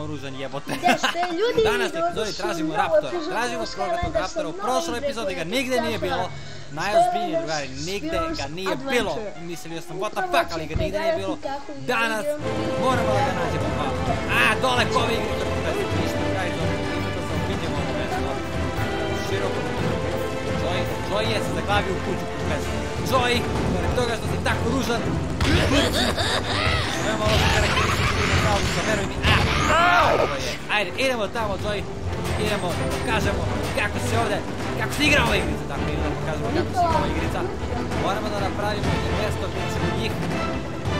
oružan jebote. Gdje ste ljudi? Danas na epizodi tražimo Raptora. Tražimo prokletog Raptora. U prošloj epizodi ga nigde nije bilo. Najozbiljniji drugari, nigde ga nije bilo. Mislio sam what the fuck, ali ga nigde nije bilo. Danas moramo da ga nađemo. Dole kove igrice po pesu. Ništa drugari, da se opinjemo ovo mesto. Široko. Joey je se zaglavio u kuću po pesu. Joey, pored toga što si tako ružan. Veoma loša karakteristika dinosaurusa, veruj mi. Ajde, idemo tamo, Joey. Idemo, pokažemo kako se ovdje, kako se igra ova igrica. Tako, idemo da pokažemo kako se igra ova igrica. Moramo da napravimo i mjesto gdje ćemo njih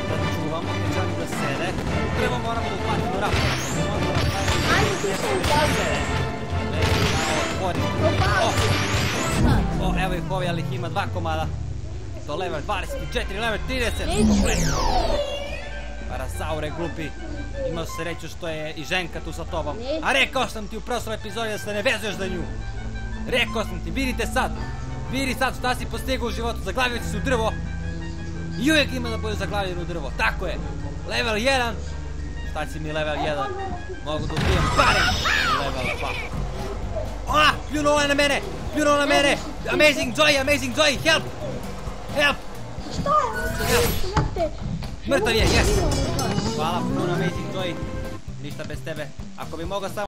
da čuvamo, gdje će oni da sede. Prvo moramo da uplatimo Raptora. Moramo da napravimo mjesto gdje će sede. Evo ih ovi, ali ih ima 2 komada. I to level 24, level 30. Parasaure glupi. Imao sreću što je i ženka tu sa tobom. A rekao sam ti u prošloj epizodi da se ne vezuješ za nju. Rekao sam ti, vidite sad. Vidi sad šta si postigao u životu. Zaglavio si se u drvo. I uvijek ima da bude zaglavljen u drvo. Tako je. Level 1. Šta si mi level 1? Mogu da ubijem barem level 2. Pljunuo je na mene. Pljunuo na mene. Amazing Joy, help. Help. Šta je? Mrtav je, yes. Hvala puno, Amazing Joy. Ništa bez tebe. Ako bi mogao samo